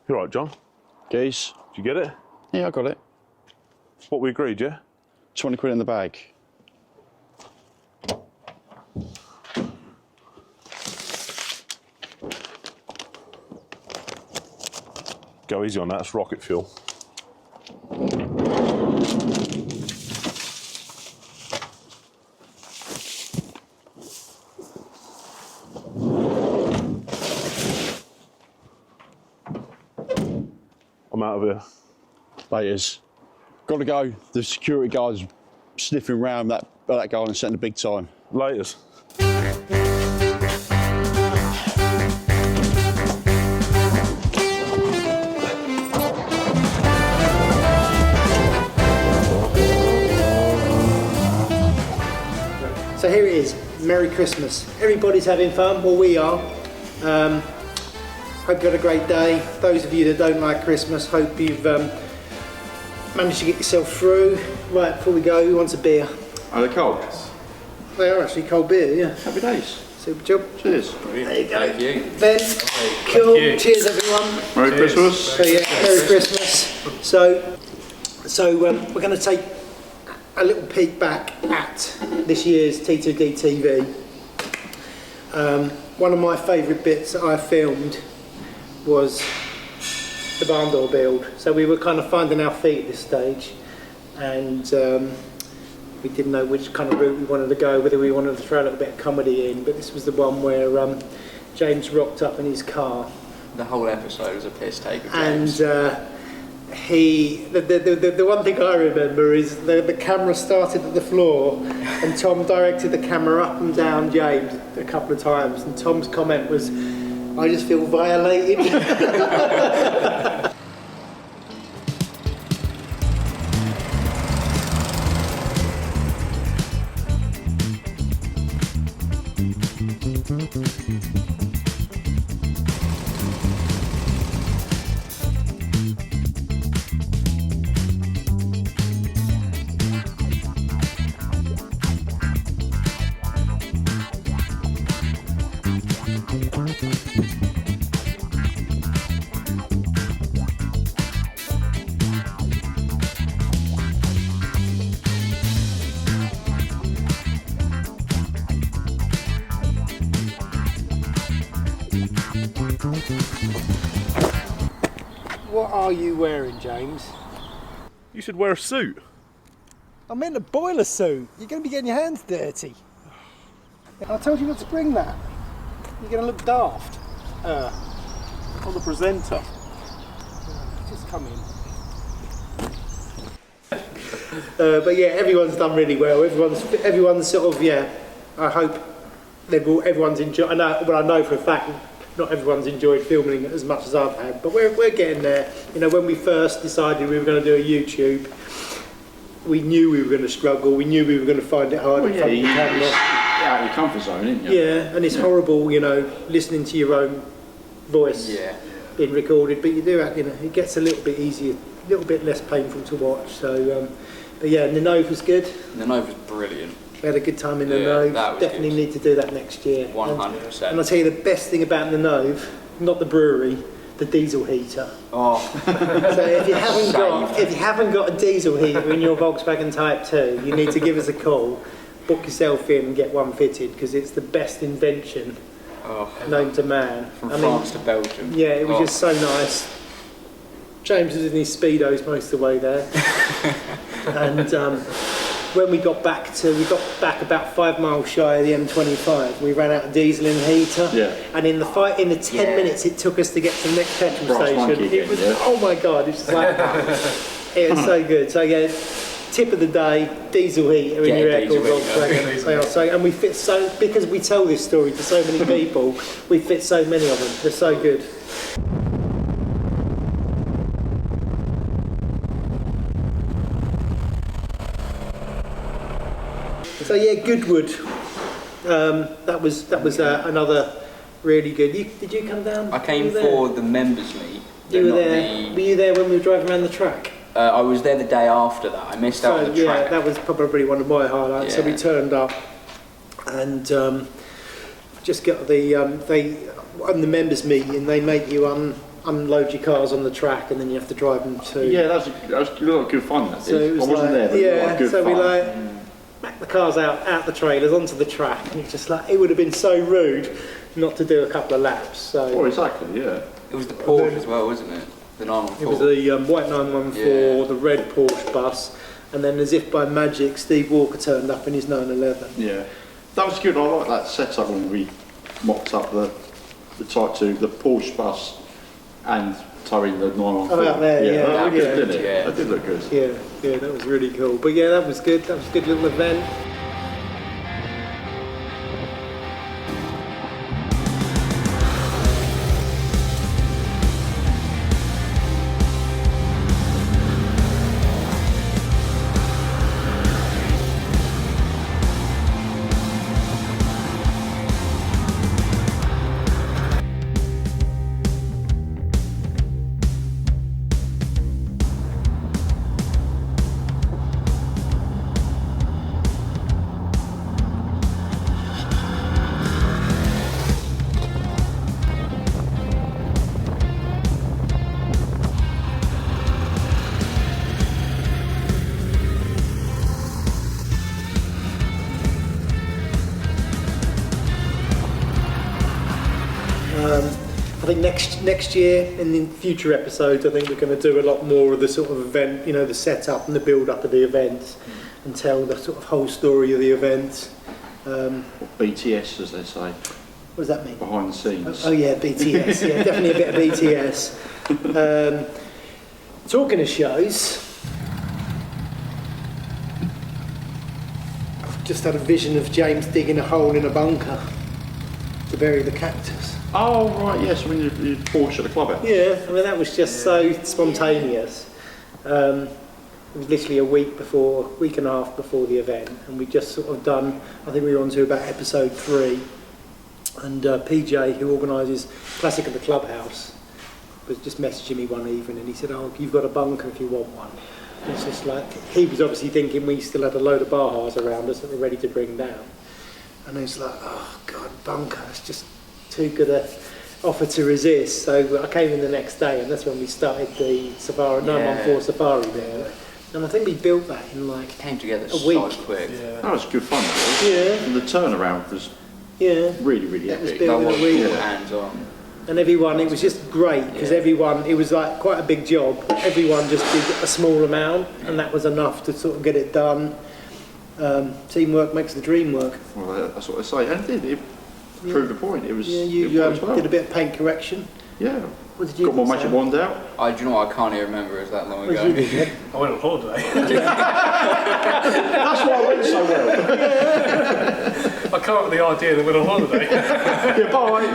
You all right, John? Geese. Did you get it? Yeah, I got it. What we agreed, yeah? 20 quid in the bag. Go easy on that, it's rocket fuel. I'm out of here. Laters. Got to go. The security guard's sniffing around that guy and setting the big time. Laters. So here it is, Merry Christmas. Everybody's having fun, well we are. Hope you had a great day. Those of you that don't like Christmas, hope you've managed to get yourself through. Right, before we go, who wants a beer? Are they cold? They are actually cold beer, yeah. Happy days. Super job. Cheers. There you go. Thank you. Ben, cool. Cheers everyone. Merry Christmas. So yeah, Merry Christmas. So we're going to take a little peek back at this year's T2DTV. One of my favourite bits that I filmed was the barn door build. So we were kind of finding our feet at this stage, and we didn't know which kind of route we wanted to go, whether we wanted to throw a little bit of comedy in, but this was the one where James rocked up in his car. The whole episode was a piss take of And James. the one thing I remember is the camera started at the floor and Tom directed the camera up and down James a couple of times, and Tom's comment was, "I just feel violated." What are you wearing, James? You should wear a suit. I'm in a boiler suit. You're going to be getting your hands dirty. I told you not to bring that. You're going to look daft. I'm the presenter. Just come in. But yeah, everyone's done really well. Everyone's sort of, yeah. I hope everyone's enjoyed. I know for a fact not everyone's enjoyed filming it as much as I've had, but we're getting there. You know, when we first decided we were going to do a YouTube, we knew we were going to struggle. We knew we were going to find it hard in front of the camera. Out of your comfort zone, isn't you? Yeah, and it's horrible, you know, listening to your own voice being recorded. But you do, you know, it gets a little bit easier, a little bit less painful to watch. So, but yeah, the Nove was good. The Nove was brilliant. We had a good time in the Nove. That was Definitely good. need to do that next year. 100%. And I'll tell you the best thing about the Nove, not the brewery, the diesel heater. Oh, So if you haven't got a diesel heater in your Volkswagen Type 2, you need to give us a call, book yourself in and get one fitted, because it's the best invention known to man. from France to Belgium. Yeah, it was just so nice. James was in his Speedos most of the way there. And when we got back about 5 miles shy of the M25. We ran out of diesel in the heater. Yeah. And in the 10 minutes it took us to get to the next petrol Brass station, monkey it again, was, yeah. oh my God, it's just like, it was so good. So yeah, tip of the day, diesel heater in Get your a air-cooled diesel heater. Volkswagen. And we fit so, because we tell this story to so many people, we fit so many of them. They're so good. So yeah, Goodwood. That was another really good. Did you come down? I came for the members meet. You were there. Were you there when we were driving around the track? I was there the day after that. I missed out on the track. Yeah, that was probably one of my highlights. So we turned up and just got the on the members meeting. They make you unload your cars on the track and then you have to drive them to. Yeah, that was a lot of good fun. That So it is. was I wasn't there, but a lot of good so fun. we like back the cars out the trailers onto the track, and it's just like it would have been so rude not to do a couple of laps. So Oh, exactly. Yeah. It was the Porsche as well, wasn't it? The 914. it was the white 914, Yeah. the red Porsche bus, and then as if by magic, Steve Walker turned up in his 911. Yeah. That was good. I like that setup when we mocked up the Type 2, the Porsche bus, and towing the 914. Oh, out there, yeah. That looked good, didn't it? Yeah. That did look good. Yeah, that was really cool. But yeah, that was good. That was a good little event. I think next year, in the future episodes, I think we're going to do a lot more of the sort of event, you know, the setup and the build-up of the event, and tell the sort of whole story of the event. BTS, as they say, What does that mean? behind the scenes. Oh yeah, BTS. Yeah, definitely a bit of BTS. Talking of shows, I've just had a vision of James digging a hole in a bunker to bury the cactus. Oh, right, yes, when you Porsche at the clubhouse. Yeah, I mean that was just so spontaneous. It was literally a week and a half before the event, and we just sort of done. I think we were on to about episode 3, and PJ, who organises Classic at the Clubhouse, was just messaging me one evening, and he said, "Oh, you've got a bunker if you want one." And it's just like he was obviously thinking we still had a load of Bahas around us that were ready to bring down, and it's like, "Oh God, bunker! It's just too good a offer to resist." So I came in the next day, and that's when we started the Safari 914 Safari there. And I think we built that in like Came together a so week. quick. That was good fun, though. Yeah, And the turnaround was yeah. really, really That was epic. built That in was a week. all hands on. And everyone, it was just great because everyone, it was like quite a big job. Everyone just did a small amount, and that was enough to sort of get it done. Teamwork makes the dream work. Well, that's what they say. And it did. It proved the point. It was. Yeah, it you worked well. did a bit of paint correction. Yeah. What did you Got my do, magic Sam? wand out. Do you know what? I can't even remember. It was that long What ago. did you do? I went on holiday. That's why I went so well. I come up with the idea that I went on holiday. Yeah, bye.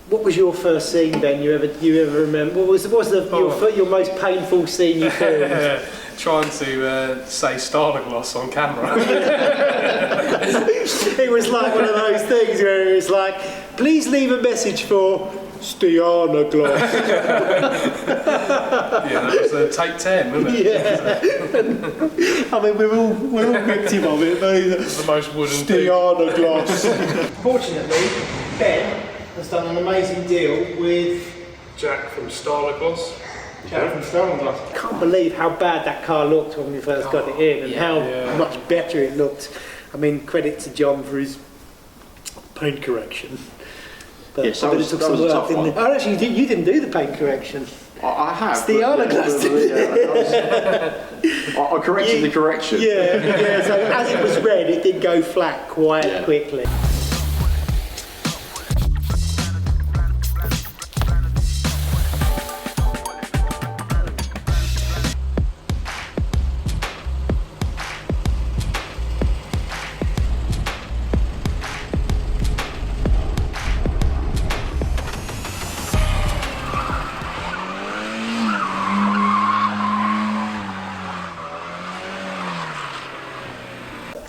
What was your first scene, Ben? You ever remember? What was your most painful scene you filmed? Trying to say Stargloss on camera. It was like one of those things where it was like, please leave a message for Stiana Gloss. Yeah, that was take 10, wasn't it? Yeah. I mean, we're all victim of it. It's the most wooden thing. Stiana Gloss. Fortunately, Ben has done an amazing deal with Jack from Stargloss. Jack from Stargloss. I can't believe how bad that car looked when we first got it in, and how much better it looked. I mean, credit to John for his paint correction. But Yes, that I bet was- it took that some was a work, tough didn't one. it? Oh, actually, you didn't do the paint correction. I have. It's the but, hourglass. I corrected the correction. Yeah. So as it was red, it did go flat quite quickly.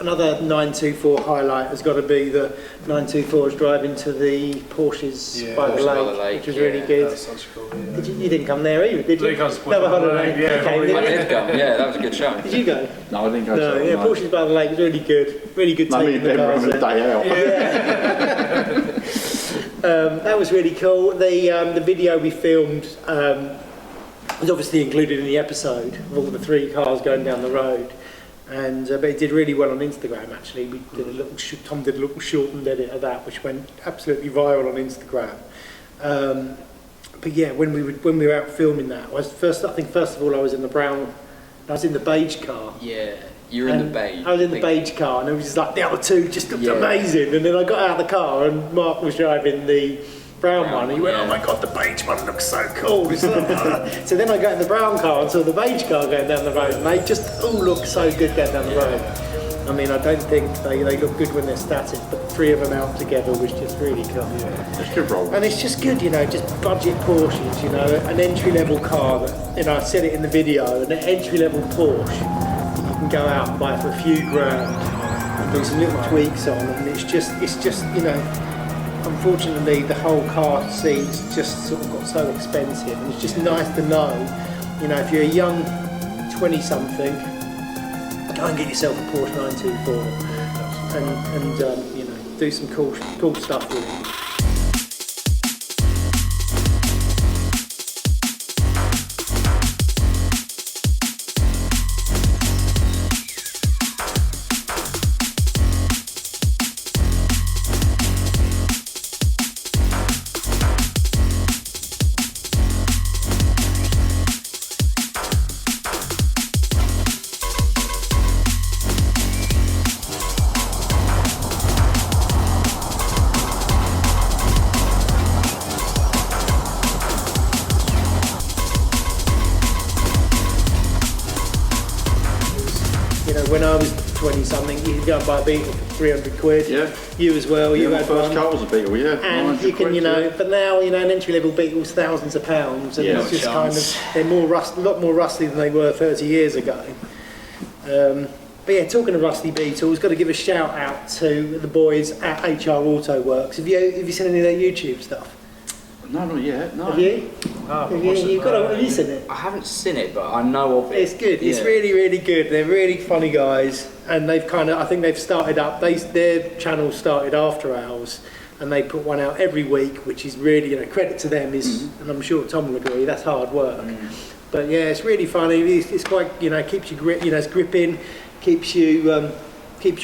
another 924 highlight has got to be the 924s driving to the Porsches by the lake, which was really good. That's such a cool. Yeah. You didn't come there either, did you? Another holiday. Yeah, Okay, I did go. Yeah, that was a good show. Did you go? No, I didn't go. No, yeah, Porsches by the lake was really good. Really good taking the cars the there. day out. That was really cool. The video we filmed was obviously included in the episode of all the 3 cars going down the road, and but it did really well on Instagram. Actually, we did a little. Tom did a little shortened edit of that, which went absolutely viral on Instagram. But yeah, when we were out filming that, I think first of all I was in the beige car. Yeah, you were in the beige. I was in the beige car, and it was just like the other 2 just looked amazing. And then I got out of the car, and Mark was driving the brown one. And he went, "Oh my god, the beige one looks so cool." So then I got in the brown car and saw the beige car going down the road, and they just all look so good going down the road. I mean, I don't think they look good when they're static, but the 3 of them out together was just really cool. Yeah, it's good roll. And it's just good, just budget Porsches, an entry-level car that, I said it in the video, an entry-level Porsche you can go out and buy for a few grand and do some little tweaks on, and it's just, unfortunately the whole car scene's just sort of got so expensive, and it's just nice to know, if you're a young 20-something, go and get yourself a Porsche 924 and do some cool stuff with it. When I was 20-something, you could go and buy a Beetle for 300 quid. Yeah. You as well. You My had first one. car was a Beetle, yeah. And you can, but now, an entry-level Beetle's thousands of pounds, and it's just they're a lot more rusty than they were 30 years ago. But yeah, talking of rusty Beetles, got to give a shout out to the boys at HR Auto Works. Have you seen any of their YouTube stuff? No, not yet. No. Have you? Oh, Have you seen it? I haven't seen it, but I know of it. It's good. It's really, really good. They're really funny guys, and I think they've started up. Their channel started after ours, and they put one out every week, which is really, credit to them. And I'm sure Tom will agree, that's hard work. But yeah, it's really funny. It's quite, keeps you it's gripping, keeps you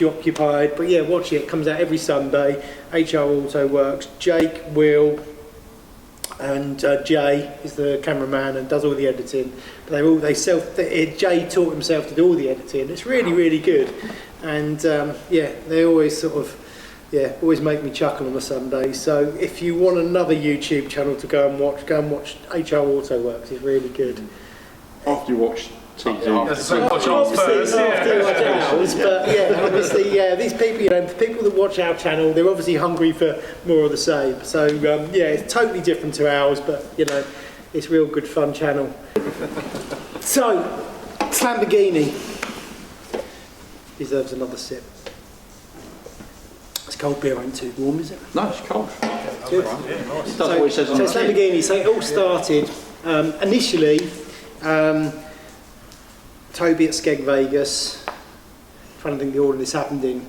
occupied. But yeah, watch it. It comes out every Sunday. HR Auto Works. Jake, Will, and Jay is the cameraman and does all the editing. But Jay taught himself to do all the editing. It's really, really good. And they always always make me chuckle on a Sunday. So if you want another YouTube channel to go and watch HR Auto Works. It's really good. After you watch T2. Watch ours first. After you watch ours, but obviously, these people, the people that watch our channel, they're obviously hungry for more of the same. So it's totally different to ours, but it's a real good fun channel. So, Lamborghini deserves another sip. This cold beer ain't too warm, is it? No, it's cold. Good. Yeah, nice. That's what it says on So the tin. Lamborghini, so it all started initially. Toby at Skeg Vegas, trying to think the order this happened in.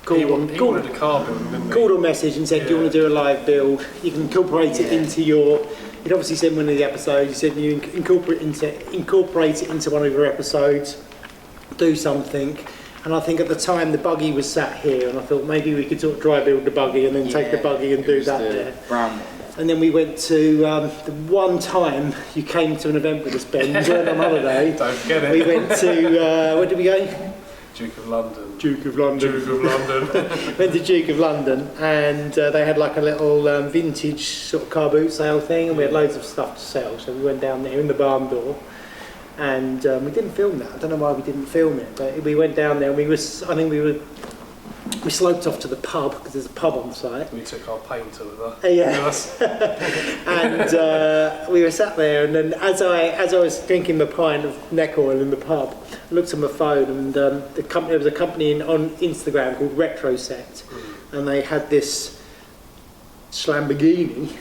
He wanted a car build, didn't he? Called a message and said, do you want to do a live build? You can incorporate it into your... He'd obviously said in one of the episodes, he said you incorporate it into one of your episodes, do something. And I think at the time the buggy was sat here, and I thought maybe we could sort of dry build the buggy and then take the buggy and do that there. Brown one. And then we went to the one time you came to an event with us, Ben. You weren't on holiday. Don't forget it. We went to where did we go? Duke of London. Duke of London. Duke of London. Went to Duke of London, and they had like a little vintage sort of car boot sale thing, and we had loads of stuff to sell. So we went down there in the barn door, and we didn't film that. I don't know why we didn't film it, but we went down there, and we we sloped off to the pub because there's a pub on site. We took our painter with us. Yeah. And we were sat there, and then as I was drinking my pint of neck oil in the pub, I looked at my phone, and there was a company on Instagram called Retroset, and they had this Lamborghini,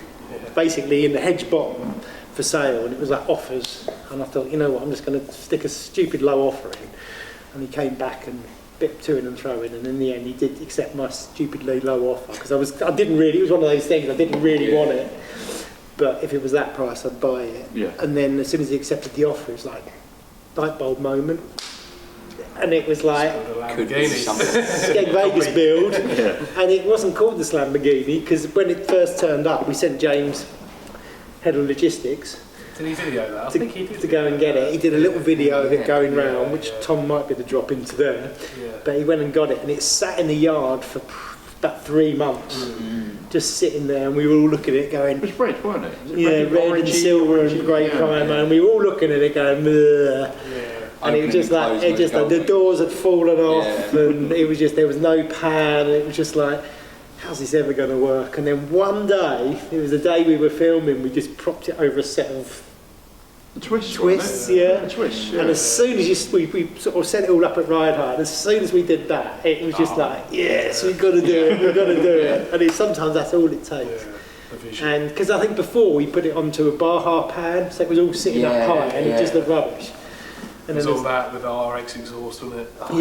basically in the hedge bottom for sale, and it was like offers. And I thought, you know what, I'm just going to stick a stupid low offer in. And he came back and bit to and throw in, and in the end he did accept my stupidly low offer because it was one of those things I didn't really want it, but if it was that price I'd buy it. And then as soon as he accepted the offer, it was like light bulb moment, and it was like Skeg Vegas build. And it wasn't called the Lamborghini because when it first turned up we sent James, head of logistics, Did he video that? I think he did to go and get it. He did a little video of it going round, which Tom might be the drop into there. But he went and got it, and it sat in the yard for about 3 months, just sitting there, and we were all looking at it going... It was red, weren't it? Red and silver and grey primer, and we were all looking at it going... And it was just like, the doors had fallen off, and it was just, there was no pan, and it was just like... How's this ever going to work? And then one day, it was the day we were filming, we just propped it over a set of twists, And as soon as we sort of set it all up at Ride Hard, as soon as we did that, it was just like, yes, we've got to do it, we've got to do it. And sometimes that's all it takes. And because I think before we put it onto a Baja pan, so it was all sitting up high, and it just looked rubbish. And it was all that with the RX exhaust, wasn't it? So we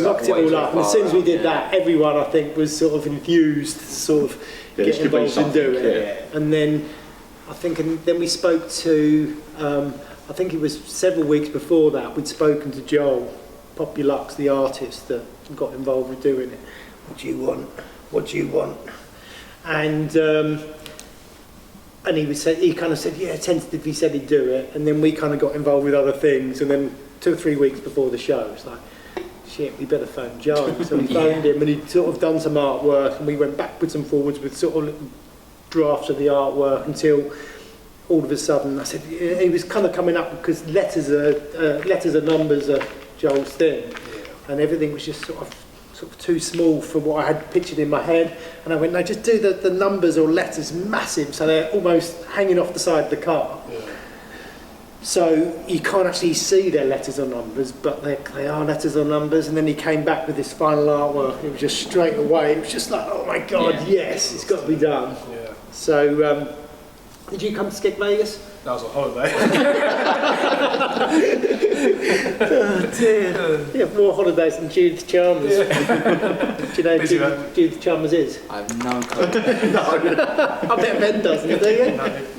locked it all up, and as soon as we did that, everyone I think was sort of infused to sort of get involved and do it. And then then we spoke to, I think it was several weeks before that, we'd spoken to Joel Populux, the artist that got involved with doing it. What do you want? What do you want? And he kind of said, yeah, tentatively said he'd do it, and then we kind of got involved with other things, and then 2 or 3 weeks before the show, it's like, shit, we better phone Joe. So we phoned him, and he'd sort of done some artwork, and we went backwards and forwards with sort of little drafts of the artwork until all of a sudden, I said, he was kind of coming up because letters are numbers are Joel's thing, and everything was just sort of too small for what I had pictured in my head, and I went, no, just do the numbers or letters massive so they're almost hanging off the side of the car. So you can't actually see their letters or numbers, but they are letters or numbers. And then he came back with this final artwork, and it was just straight away, it was just like, oh my god, yes, it's got to be done. So did you come to Skeg Vegas? That was a holiday. Oh dear. You have more holidays than Judith Chalmers. Do you know who Judith Chalmers is? I have no clue. I bet Ben doesn't, do you?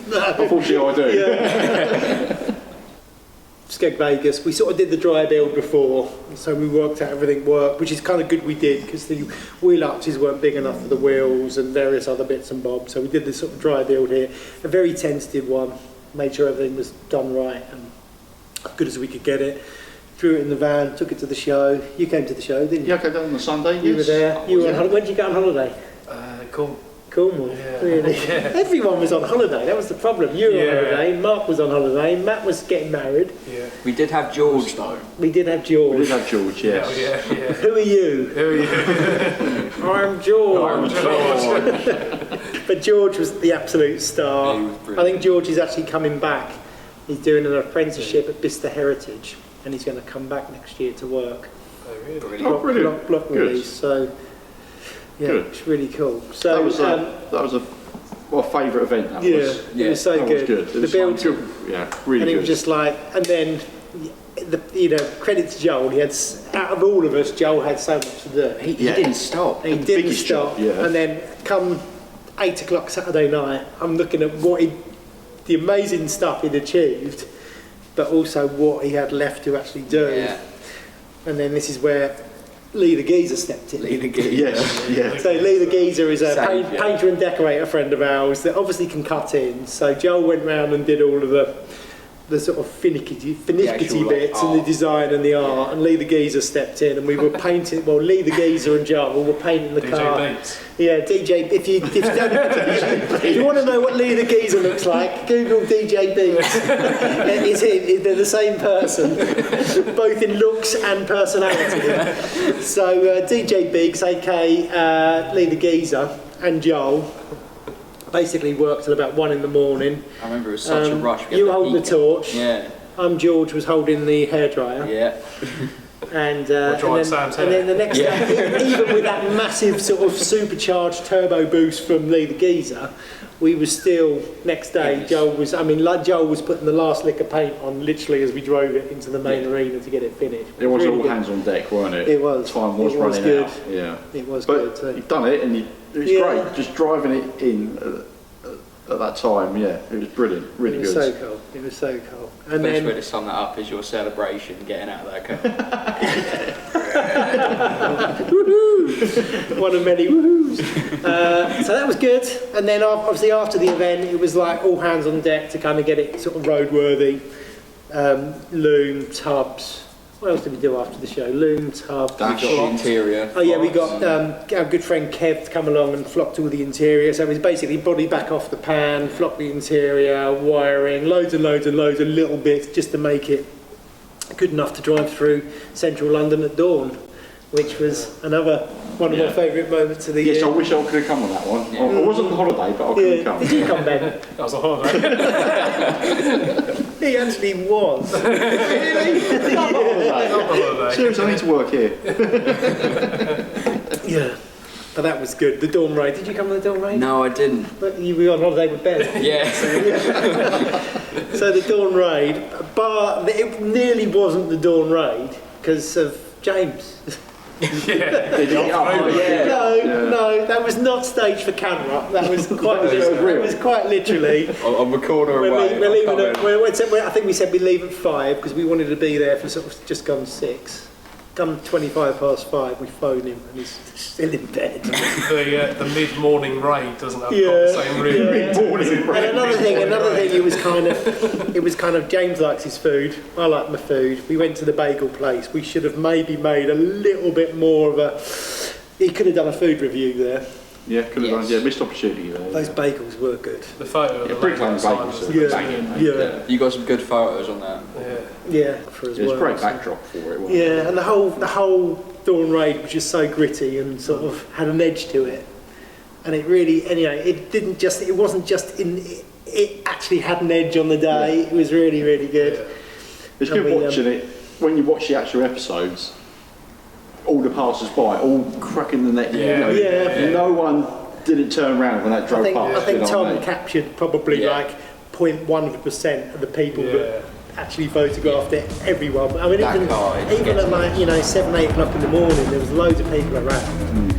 No. Unfortunately I do. Skeg Vegas, we sort of did the dry build before, so we worked out everything worked, which is kind of good we did, because the wheel arches weren't big enough for the wheels and various other bits and bobs, so we did this sort of dry build here, a very tentative one, made sure everything was done right and as good as we could get it. Threw it in the van, took it to the show. You came to the show, didn't you? Yeah, I came down on the Sunday. You were there. You were on holiday. When did you go on holiday? Cornwall. Yeah. Really? Yeah. Everyone was on holiday. That was the problem. You were on holiday. Mark was on holiday. Matt was getting married. Yeah. We did have George though. We did have George. We did have George. Yes. Who are you? I'm George. But George was the absolute star. I think George is actually coming back. He's doing an apprenticeship at Bicester Heritage, and he's going to come back next year to work. Oh, really? Brilliant. Block release. So, yeah, it's really cool. So that was my favourite event. That was. It was so that good. Was good. The build, really and good. it was just like, and then, credit to Joel. He had, out of all of us, Joel had so much to do. He didn't stop. He didn't stop. Yeah. And then, come 8 o'clock Saturday night, I'm looking at the amazing stuff he'd achieved, but also what he had left to actually do. Yeah. And then this is where Lee the Geezer stepped in. Yes. So Lee the Geezer is a painter and decorator friend of ours that obviously can cut in. So Joel went round and did all of the the sort of finicky actual, like, bits and the art. design and the art, and Lee the Geezer stepped in and we were painting, well, Lee the Geezer and Joel were painting the car. DJ Beats. Yeah, DJ, if you don't if you want to know what Lee the Geezer looks like, Google DJ Beats. They're the same person, both in looks and personality. So DJ Beaks, aka Lee the Geezer, and Joel basically worked till about 1 in the morning. I remember it was such a rush. You hold the torch. Yeah. George was holding the hairdryer. Yeah. And drying and Sam's then hair. the next day, even with that massive sort of supercharged turbo boost from Lee the Geezer, we were still, next day, Yes. Joel was putting the last lick of paint on literally as we drove it into the main arena to get it finished. It was really all good. hands on deck, weren't it? It was. Time was It was running good. out. Yeah. It was But good too. you've done it, and it was Yeah. great. Just driving it in at that time, yeah, it was brilliant, really It was good. so cool. It was so cool. And The best then way to sum that up is your celebration getting out of that car. one of many woohoos. So that was good. And then obviously after the event, it was like all hands on deck to kind of get it sort of roadworthy. Loom, tubs. What else did we do after the show? Loom, tubs. We got the interior. Oh yeah, we got our good friend Kev to come along and flocked all the interior. So it was basically body back off the pan, flock the interior, wiring, loads and loads and loads of little bits just to make it good enough to drive through central London at dawn, which was another one of my favourite moments of the Yes, year. I wish I could have come on that one. Yeah. I wasn't on holiday, but I couldn't come. Did you come, Ben? That was a holiday. He actually was. Really? Not on holiday. Not a holiday. Seriously, I need to work here. Yeah. But that was good. The dawn raid. Did you come on the dawn raid? No, I didn't. But you were on holiday with Ben. Yeah. So the dawn raid, but it nearly wasn't the dawn raid because of James. Yeah. No, that was not staged for camera. That was quite. real. It was quite literally. I'm a corner away. We're leaving I think we said we'd leave at 5 because we wanted to be there for sort of just gone 6. Come 5:25, we phone him and he's still in bed. The mid-morning raid doesn't have quite the same room. And another thing, it was kind of James likes his food, I like my food. We went to the bagel place. We should have maybe made a little bit more of a. He could have done a food review there. Yeah, could have done. Yeah, missed opportunity there. Those bagels were good. The photo of the Brick Lane outside bagels was are banging. Yeah, You got some good photos on that. Yeah. for his It was a work. great backdrop for it, wasn't it? Yeah, and the whole Dawn Raid was just so gritty and sort of had an edge to it. And it really, anyway, it wasn't just it actually had an edge on the day. It was really, really good. Yeah. It's And good we, watching it, when you watch the actual episodes, all the passers-by, all cracking the neck. Yeah. Yeah. No one didn't turn around when that drove past. I think you know what I Tom mean? captured probably Yeah. like 0.1% of the people Yeah. that actually photographed it. Everyone. I mean, That car, it even gets at like 7, 8 o'clock in the morning, there was loads of people around.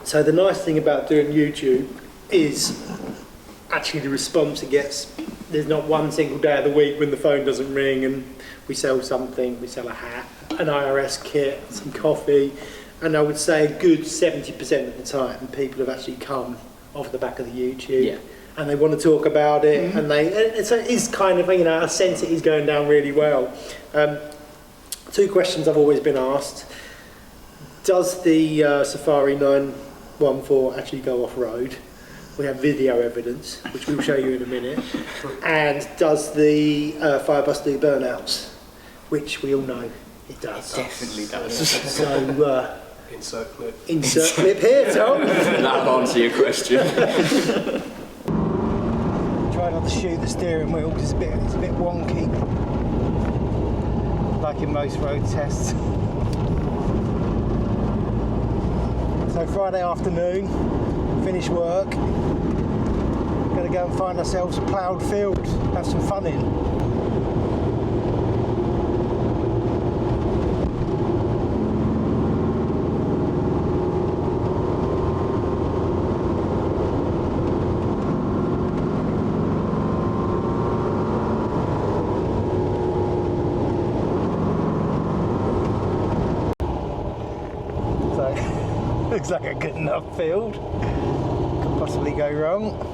So the nice thing about doing YouTube is actually the response it gets. There's not one single day of the week when the phone doesn't ring and we sell something. We sell a hat, an IRS kit, some coffee, and I would say a good 70% of the time people have actually come off the back of the YouTube. Yeah. And they want to talk about it, and it is kind of, you know, I sense it is going down really well. 2 questions I've always been asked. Does the Safari 914 actually go off-road? We have video evidence, which we'll show you in a minute. And does the Firebus do burnouts? Which we all know it does. It definitely does. So, Insert clip. insert clip here, Tom. That'll answer your question. Try not to shoot the steering wheel because it's a bit wonky, like in most road tests. So Friday afternoon, finish work, gonna go and find ourselves a ploughed field, have some fun in. Looks like a good enough field. Could possibly go wrong.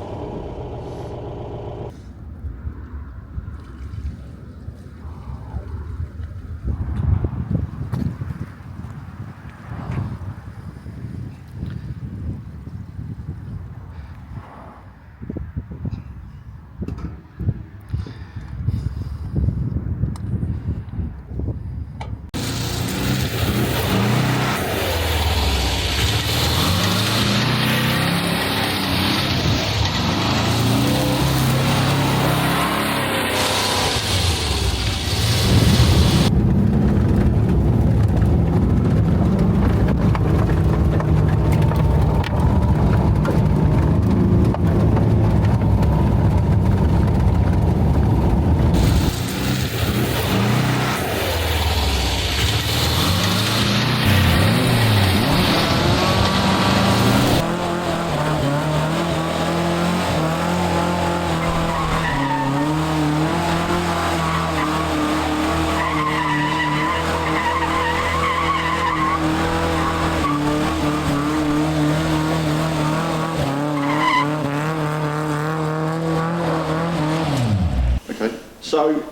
So,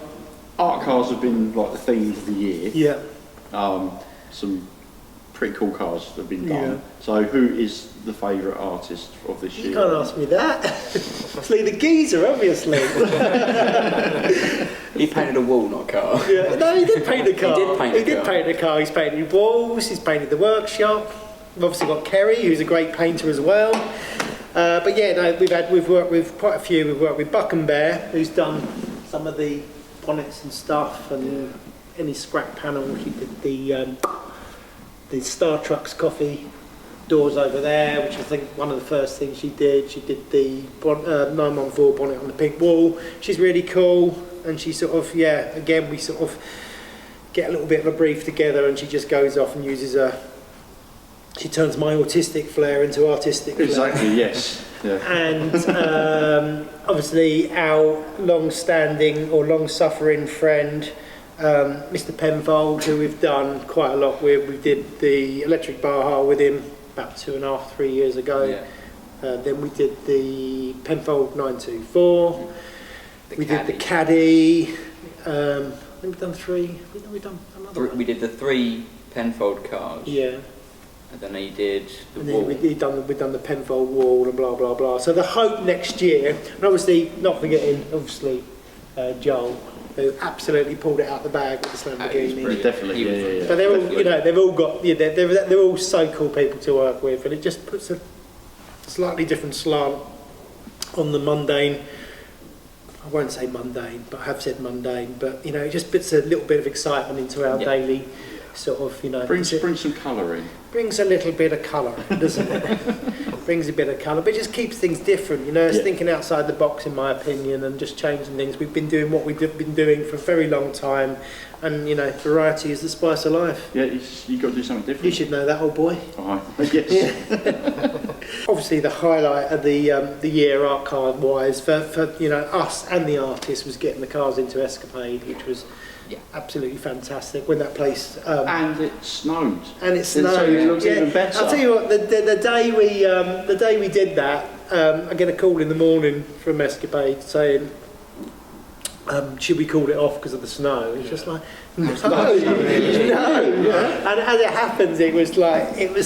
art cars have been like the theme of the year. Yeah. Some pretty cool cars have been done. Yeah. So, who is the favourite artist of this year? You can't ask me that. It's Lee the Geezer, obviously. He painted a wall, not a car. Yeah. No, he did paint the car. He did paint the car. paint the car. He's painted walls. He's painted the workshop. We've obviously got Kerry, who's a great painter as well. But yeah, no, we've worked with quite a few. We've worked with Buck and Bear, who's done some of the bonnets and stuff, and any scrap panels. He did the Star Trucks coffee doors over there, which I think one of the first things she did. She did the 914 bonnet on the pink wall. She's really cool, and she sort of, yeah, again, we sort of get a little bit of a brief together, and she just goes off and uses she turns my autistic flair into artistic flair. Exactly, yes. Yeah. And obviously our long-standing or long-suffering friend, Mr. Penfold, who we've done quite a lot with. We did the electric Baja with him about 2.5, 3 years ago. Yeah. Then we did the Penfold 924. We did the Caddy. Caddy. I think we've done 3. We've done another one. We did the 3 Penfold cars. Yeah. And then he did the And wall. then we've done the Penfold wall and blah blah blah. So the hope next year, and obviously not forgetting Joel, who absolutely pulled it out the bag with the Lamborghini. Definitely, yeah. But they're all, you know, they've all got, yeah, they're all so cool people to work with, and it just puts a slightly different slant on the mundane. I won't say mundane, but I have said mundane. But you know, it just puts a little bit of excitement into our daily sort of, you know. Brings some colour in. Brings a little bit of colour, doesn't it? Brings a bit of colour, but it just keeps things different, you know. It's thinking outside the box, in my opinion, and just changing things. We've been doing what we've been doing for a very long time, and you know, variety is the spice of life. Yeah, you've got to do something different. You should know that, old boy. Yes. Obviously, the highlight of the year art card wise for you know us and the artists was getting the cars into Escapade, which was Yeah. Absolutely fantastic when that place. And it snowed. And it So snowed. it looks even better. I'll tell you what. The day we did that, I get a call in the morning from Escapade saying, should we call it off because of the snow? It's just like, no. And as it happens, it was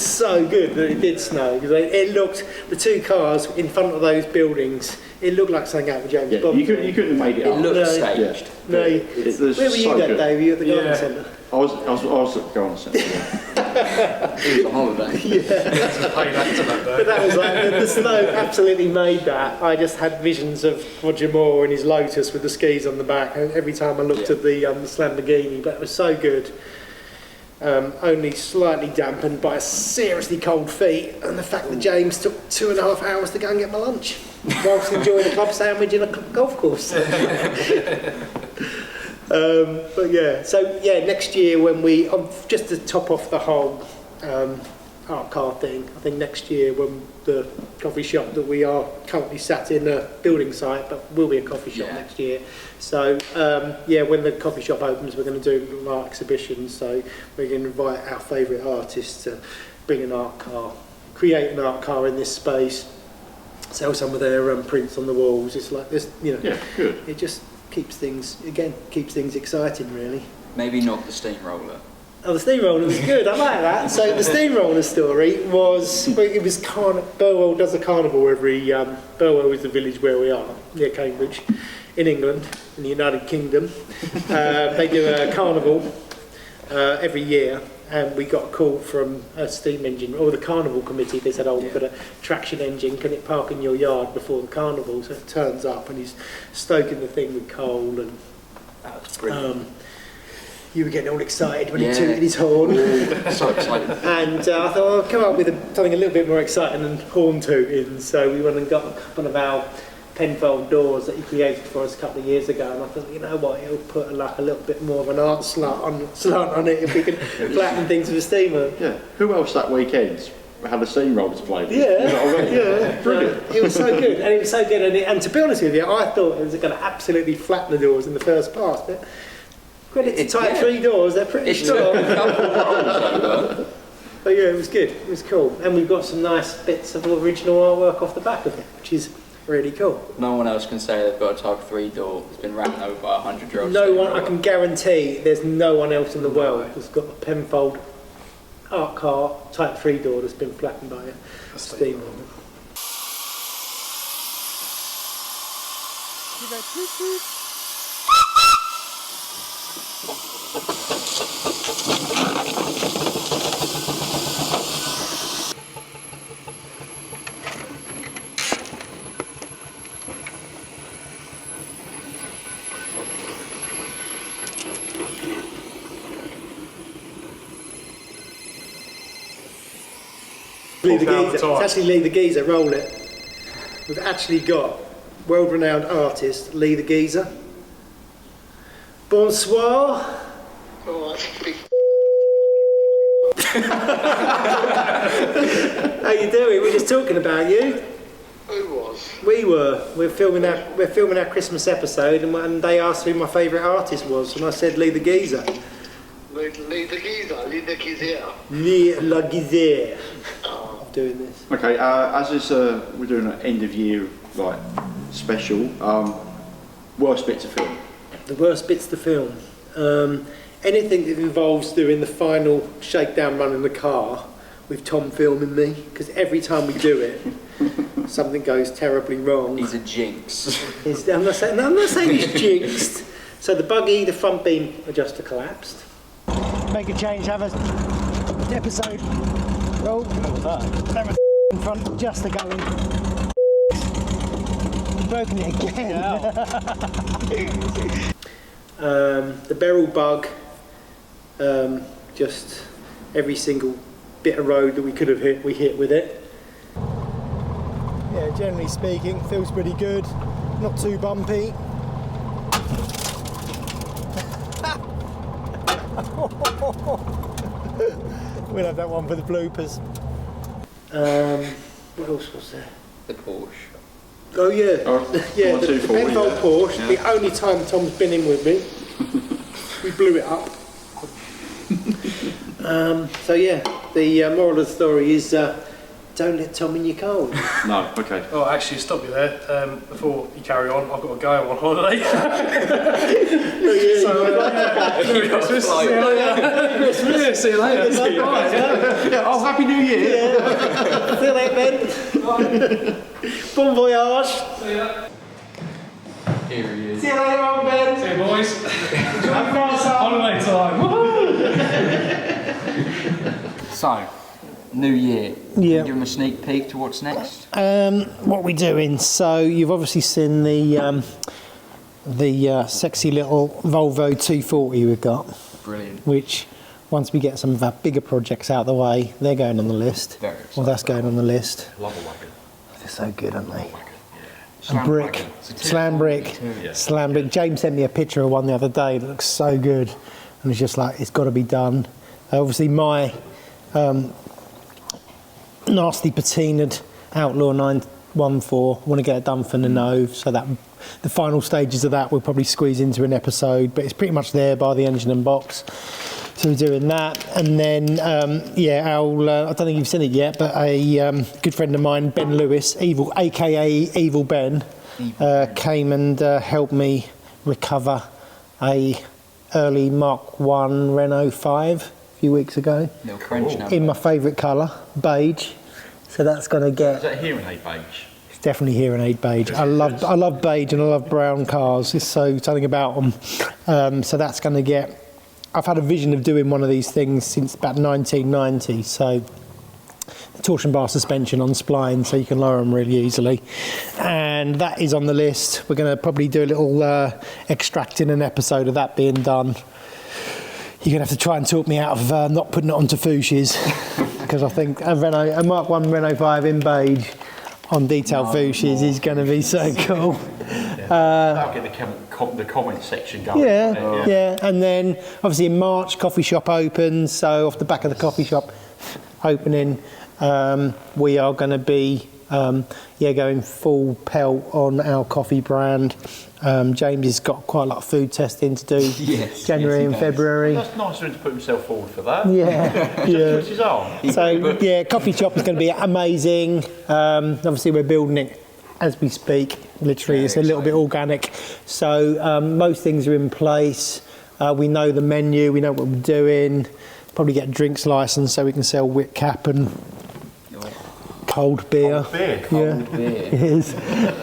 so good that it did snow, because it looked, the two cars in front of those buildings, it looked like something out of James Bond. You couldn't have made it It up. looked staged. No. It was Where were you so that good. day? Were you at the garden Yeah. centre? I was at the garden centre. It was a holiday. To pay back to that But day. that was like, the snow absolutely made that. I just had visions of Roger Moore in his Lotus with the skis on the back every time I looked at the Lamborghini, but it was so good. Only slightly dampened by seriously cold feet and the fact that James took 2.5 hours to go and get my lunch whilst enjoying a club sandwich in a golf course. But yeah, so yeah, next year when we, just to top off the whole art car thing, I think next year when the coffee shop that we are currently sat in a building site, but will be a coffee shop next year. So yeah, when the coffee shop opens, we're going to do an art exhibition. So we're going to invite our favourite artists to bring an art car, create an art car in this space, sell some of their prints on the walls. It's like this, you know. Yeah, good. It just keeps things exciting, really. Maybe not the steamroller. Oh, the steamroller was good. I like that. So the steamroller story was, it was Burwell does a carnival every. Burwell is the village where we are, near Cambridge, in England, in the United Kingdom. They do a carnival every year, and we got a call from a steam engine, or the carnival committee. They said, "Oh, we've got a traction engine. Can it park in your yard before the carnival?" So it turns up, and he's stoking the thing with coal, and That was brilliant. you were getting all excited when he tooted his horn. So excited. And I thought, I'll come up with something a little bit more exciting than horn tooting. So we went and got a couple of our Penfold doors that he created for us a couple of years ago. And I thought, you know what, it'll put a little bit more of an art slant on it if we can flatten things with a steamer. Yeah. Who else that weekend had a steamroller to play with? Yeah, You know what I mean? yeah, Brilliant. It was so good, and it was so good. And to be honest with you, I thought it was going to absolutely flatten the doors in the first pass. But credit to Type 3 doors, they're pretty It took strong. a couple of rolls over. But yeah, it was good. It was cool, and we've got some nice bits of original artwork off the back of it, which is really cool. No one else can say they've got a Type 3 door that's been ran over by 100-year-old No one, steamroller. I can guarantee, there's no one else in the world that's got a Penfold art car Type 3 door that's been flattened by a steam. Lee the Geezer. It's actually Lee the Geezer, roll it. We've actually got world-renowned artist Lee the Geezer. Bonsoir. How you doing? We're just talking about you. Who was? We were. We're filming our Christmas episode, and they asked who my favourite artist was, and I said Lee the Geezer. Lee the Geezer, Lee the Geezer. Lee la Geezer. I'm doing this. Okay, as is, we're doing an end of year special. Worst bits of film. The worst bits of the film. Anything that involves doing the final shakedown run in the car with Tom filming me, because every time we do it, something goes terribly wrong. He's a jinx. I'm not saying he's jinxed. So the buggy, the front beam adjuster collapsed. Make a change, have a episode. Roll. What was that? That was in front adjuster going. You've broken it again. The barrel bug, just every single bit of road that we could have hit, we hit with it. Yeah, generally speaking, feels pretty good. Not too bumpy. We'll have that one for the bloopers. What else was there? The Porsche. Oh yeah, Oh, yeah, one, the two, four, Penfold yeah. Porsche. Yeah. The only time Tom's been in with me. we blew it up. So yeah, the moral of the story is don't let Tom in your cold. No, okay. Oh, actually, stop you there. Before you carry on, I've got to go. I'm on holiday. Merry Christmas. See you later. Yeah, see you later. Oh, Happy New Year! See you later, Ben. Bon voyage. See ya. Here he is. See you later on, Ben. See you, boys. Have fun, son. Holiday time. Woohoo! So, New Year. Can Yeah. you give them a sneak peek to what's next? What we doing? So you've obviously seen the sexy little Volvo 240 we've got, Brilliant. which once we get some of our bigger projects out of the way, they're going on the list. Very exciting. Well, that's going on the list. Love a wagon. They're so good, aren't they? Slam And brick, wagon. slam brick, slam brick. James sent me a picture of one the other day that looks so good, and it's just like it's got to be done. Obviously, my nasty patinaed Outlaw 914. Want to get it done for Nove, so that the final stages of that we'll probably squeeze into an episode, but it's pretty much there by the engine and box. So we're doing that, and then I don't think you've seen it yet, but a good friend of mine, Ben Lewis, Evil, aka Evil Ben, came and helped me recover a early Mark 1 Renault 5 a few weeks ago Little French now. in my favourite colour, beige. So that's going to Is get. that hearing aid beige? It's definitely hearing aid beige. I love beige and I love brown cars. There's something about them. So that's going to get. I've had a vision of doing one of these things since about 1990. So the torsion bar suspension on spline, so you can lower them really easily, and that is on the list. We're going to probably do a little extract in an episode of that being done. You're going to have to try and talk me out of not putting it onto Fuchsias, because I think a Mark 1 Renault 5 in beige on detailed Fuchsias is going to be so cool. That'll get the comment section going. Yeah. And then obviously in March, coffee shop opens. So off the back of the coffee shop opening, we are going to be going full pelt on our coffee brand. James has got quite a lot of food testing to do. January and February. That's nice of him to put himself forward for that. Yeah. Puts his arm. So coffee shop is going to be amazing. Obviously we're building it as we speak. Literally, it's a little bit organic. So most things are in place. We know the menu. We know what we're doing. Probably get a drinks license so we can sell Whitcap and cold beer. Cold beer. It is.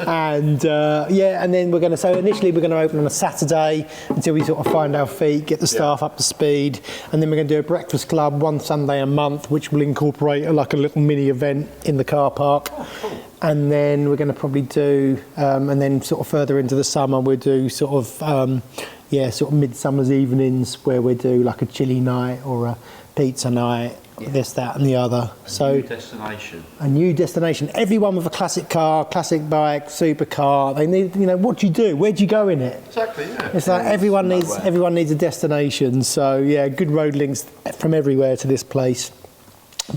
And and then we're going to. So initially we're going to open on a Saturday until we sort of find our feet, get the staff up to speed, and then we're going to do a breakfast club one Sunday a month, which will incorporate like a little mini event in the car park. Oh, cool. And then we're going to probably do, and then sort of further into the summer we'll do sort of midsummer's evenings where we do like a chili night or a pizza night. This, that, and the other. New destination. A new destination. Everyone with a classic car, classic bike, supercar. They need, what do you do? Where do you go in it? Exactly. Yeah. It's like everyone needs a destination. So good road links from everywhere to this place.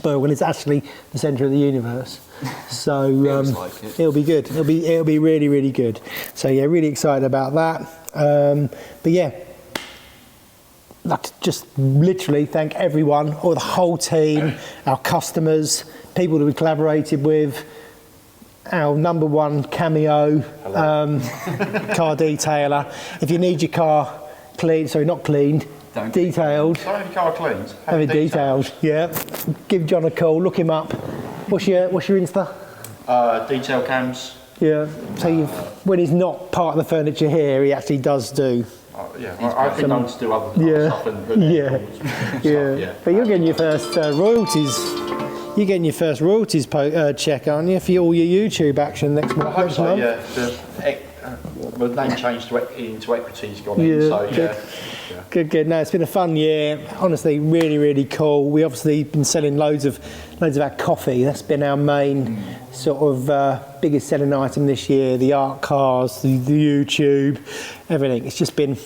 But when it's actually the centre of the universe, so it'll be good. It'll be really, really good. So really excited about that. I'd like to just literally thank everyone, or the whole team, our customers, people that we collaborated with, our number one cameo car detailer. If you need your car detailed. Don't have your car cleaned. Have it detailed. Yeah. Give John a call. Look him up. What's your Insta? Detail cams. Yeah. So when he's not part of the furniture here, he actually does do. I've been known to do other stuff and But you're getting your first royalties. You're getting your first royalties check, aren't you, for all your YouTube action next month? I hope so. Yeah. The name changed into equity's gone in. So Good. No, it's been a fun year. Honestly, really, really cool. We obviously been selling loads of our coffee. That's been our main sort of biggest selling item this year. The art cars, the YouTube, everything. It's just been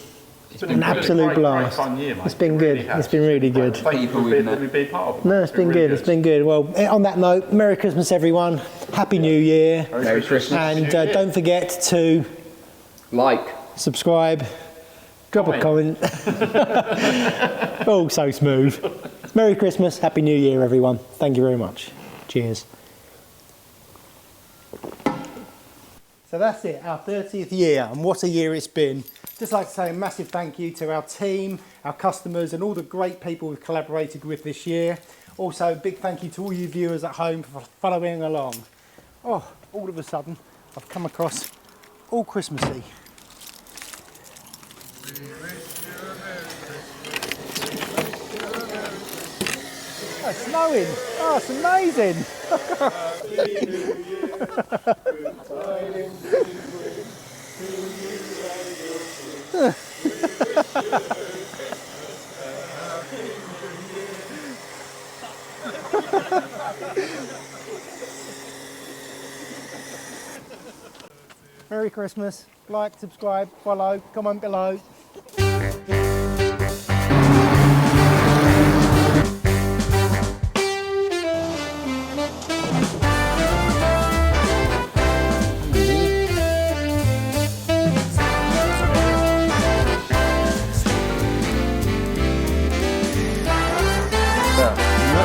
an absolute blast. Great fun year, mate. It's been good. It's been really good. Thank you for being part of it. No, it's been good. It's been good. Well, on that note, Merry Christmas, everyone. Happy New Year. Merry Christmas. And don't forget to like, subscribe, Drop a comment. Oh, so smooth. Merry Christmas, Happy New Year, everyone. Thank you very much. Cheers. So that's it, our 30th year, and what a year it's been. Just like to say a massive thank you to our team, our customers, and all the great people we've collaborated with this year. Also, a big thank you to all you viewers at home for following along. Oh, all of a sudden, I've come across all Christmassy. Oh, it's snowing. Oh, it's amazing. Merry Christmas. Like, subscribe, follow, comment below.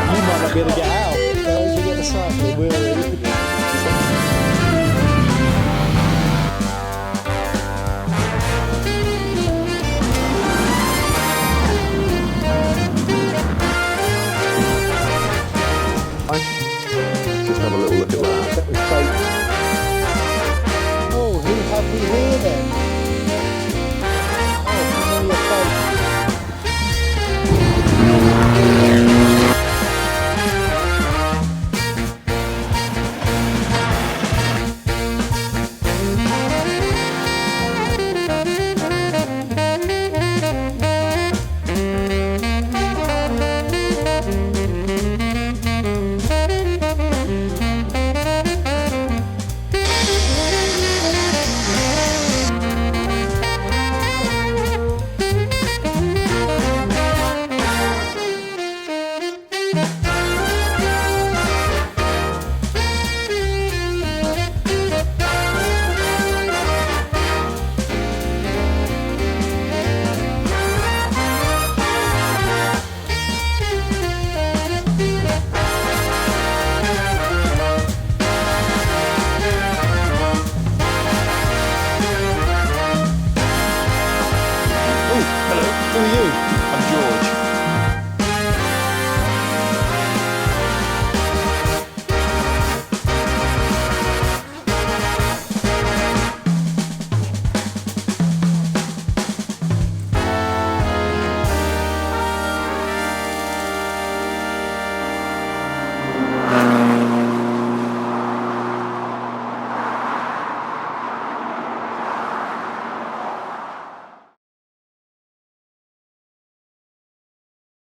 You might not be able to get out. Once you get the cycle, will Just have a little look at that. Oh, who have we here then?